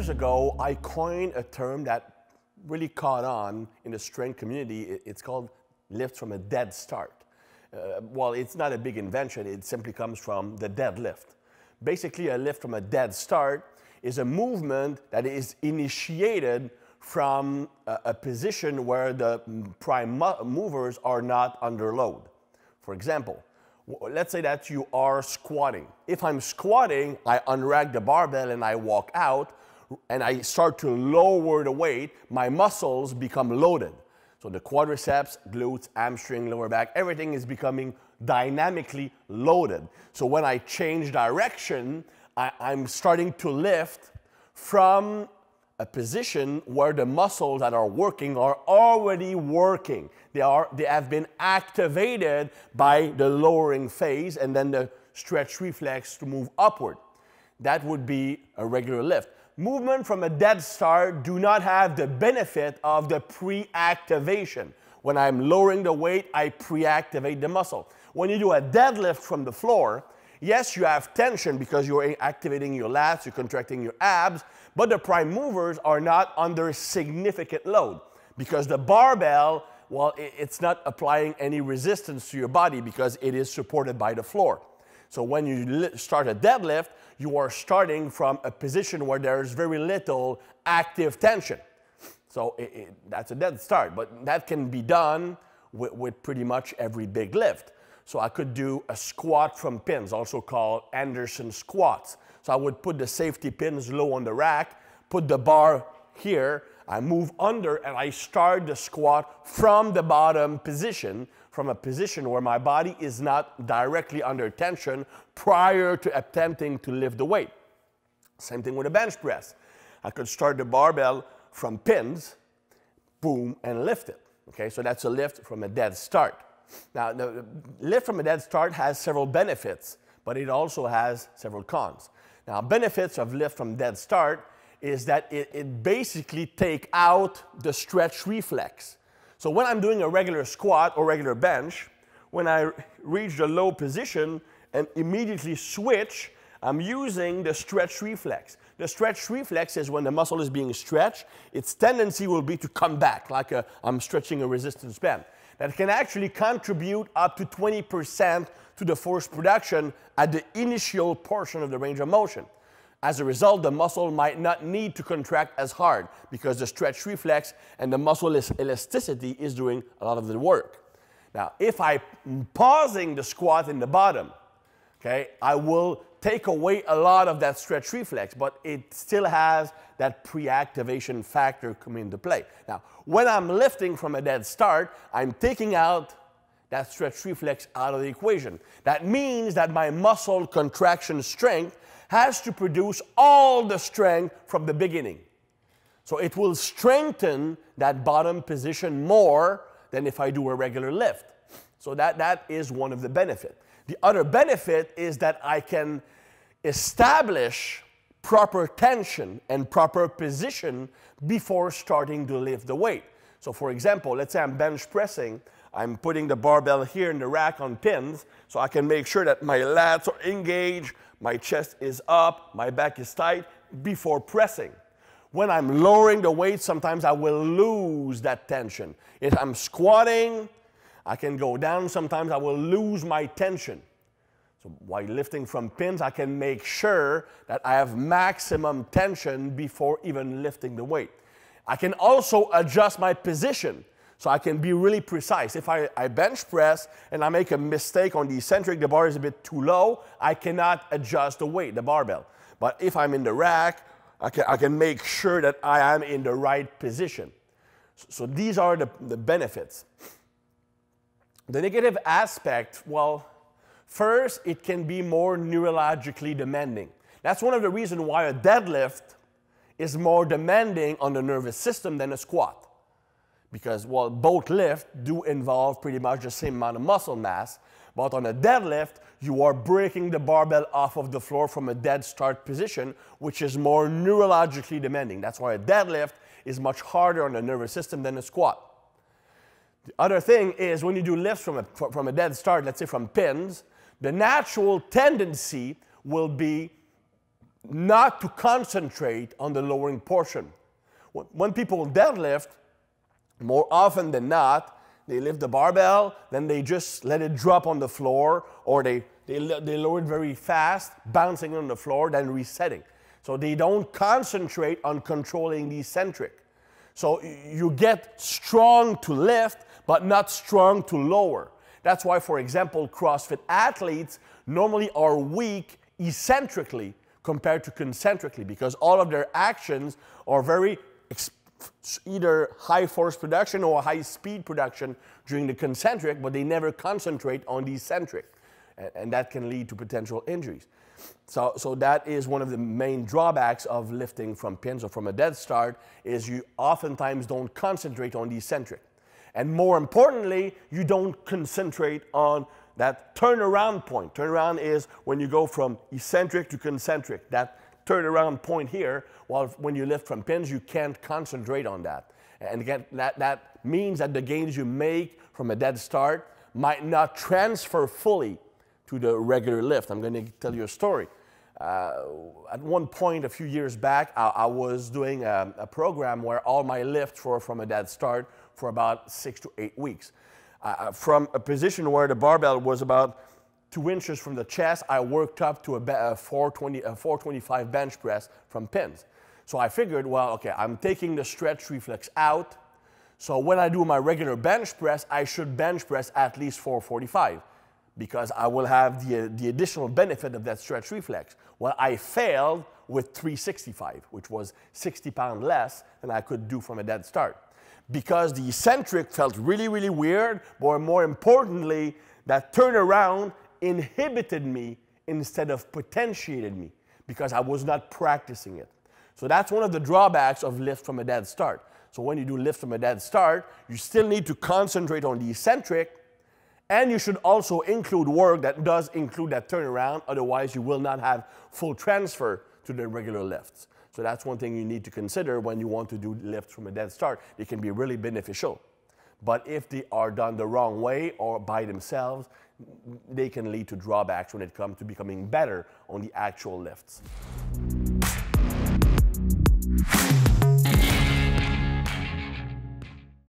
years ago, I coined a term that really caught on in the strength community. It's called lift from a dead start. Well, it's not a big invention. It simply comes from the deadlift. Basically, a lift from a dead start is a movement that is initiated from a position where the prime movers are not under load. For example, let's say that you are squatting. If I'm squatting, I unrack the barbell and I walk out and I start to lower the weight, my muscles become loaded. So the quadriceps, glutes, hamstring, lower back, everything is becoming dynamically loaded. So when I change direction, I'm starting to lift from a position where the muscles that are working are already working. They have been activated by the lowering phase and then the stretch reflex to move upward. That would be a regular lift. Movement from a dead start do not have the benefit of the pre-activation. When I'm lowering the weight, I pre-activate the muscle. When you do a deadlift from the floor, yes, you have tension because you're activating your lats, you're contracting your abs, but the prime movers are not under significant load because the barbell, well, it's not applying any resistance to your body because it is supported by the floor. So when you start a deadlift, you are starting from a position where there's very little active tension. So that's a dead start, but that can be done with pretty much every big lift. So I could do a squat from pins, also called Anderson squats. So I would put the safety pins low on the rack, put the bar here, I move under and I start the squat from the bottom position, from a position where my body is not directly under tension prior to attempting to lift the weight. Same thing with a bench press. I could start the barbell from pins, boom, and lift it. Okay, so that's a lift from a dead start. Now, the lift from a dead start has several benefits, but it also has several cons. Now, benefits of lift from dead start is that it basically takes out the stretch reflex. So when I'm doing a regular squat or regular bench, when I reach the low position and immediately switch, I'm using the stretch reflex. The stretch reflex is when the muscle is being stretched, its tendency will be to come back, like I'm stretching a resistance band. That can actually contribute up to 20% to the force production at the initial portion of the range of motion. As a result, the muscle might not need to contract as hard because the stretch reflex and the muscle elasticity is doing a lot of the work. Now, if I'm pausing the squat in the bottom, okay, I will take away a lot of that stretch reflex, but it still has that pre-activation factor coming into play. Now, when I'm lifting from a dead start, I'm taking out that stretch reflex out of the equation. That means that my muscle contraction strength has to produce all the strength from the beginning. So it will strengthen that bottom position more than if I do a regular lift. So that is one of the benefits. The other benefit is that I can establish proper tension and proper position before starting to lift the weight. So for example, let's say I'm bench pressing, I'm putting the barbell here in the rack on pins, so I can make sure that my lats are engaged, my chest is up, my back is tight before pressing. When I'm lowering the weight, sometimes I will lose that tension. If I'm squatting, I can go down, sometimes I will lose my tension. So while lifting from pins, I can make sure that I have maximum tension before even lifting the weight. I can also adjust my position, so I can be really precise. If I bench press and I make a mistake on the eccentric, the bar is a bit too low, I cannot adjust the weight, the barbell. But if I'm in the rack, I can make sure that I am in the right position. So these are the benefits. The negative aspect, well, first, it can be more neurologically demanding. That's one of the reasons why a deadlift is more demanding on the nervous system than a squat. Because, well, both lifts do involve pretty much the same amount of muscle mass, but on a deadlift, you are breaking the barbell off of the floor from a dead start position, which is more neurologically demanding. That's why a deadlift is much harder on the nervous system than a squat. The other thing is when you do lifts from a dead start, let's say from pins, the natural tendency will be not to concentrate on the lowering portion. When people deadlift, more often than not, they lift the barbell, then they just let it drop on the floor, or they lower it very fast, bouncing on the floor, then resetting. So they don't concentrate on controlling the eccentric. So you get strong to lift, but not strong to lower. That's why, for example, CrossFit athletes normally are weak eccentrically compared to concentrically, because all of their actions are very either high force production or high speed production during the concentric, but they never concentrate on the eccentric. And that can lead to potential injuries. So that is one of the main drawbacks of lifting from pins or from a dead start, is you oftentimes don't concentrate on the eccentric. And more importantly, you don't concentrate on that turnaround point. Turnaround is when you go from eccentric to concentric, that turnaround point here, while when you lift from pins, you can't concentrate on that. And again, that means that the gains you make from a dead start might not transfer fully to the regular lift. I'm going to tell you a story. At one point a few years back, I was doing a program where all my lifts were from a dead start for about 6 to 8 weeks. From a position where the barbell was about 2 inches from the chest, I worked up to a 425 bench press from pins. So I figured, well, okay, I'm taking the stretch reflex out, so when I do my regular bench press, I should bench press at least 445, because I will have the additional benefit of that stretch reflex. Well, I failed with 365, which was 60 pounds less than I could do from a dead start, because the eccentric felt really, really weird, but more importantly, that turnaround inhibited me instead of potentiated me, because I was not practicing it. So that's one of the drawbacks of lift from a dead start. So when you do lift from a dead start, you still need to concentrate on the eccentric, and you should also include work that does include that turnaround, otherwise you will not have full transfer to the regular lifts. So that's one thing you need to consider when you want to do lifts from a dead start. They can be really beneficial. But if they are done the wrong way or by themselves, they can lead to drawbacks when it comes to becoming better on the actual lifts.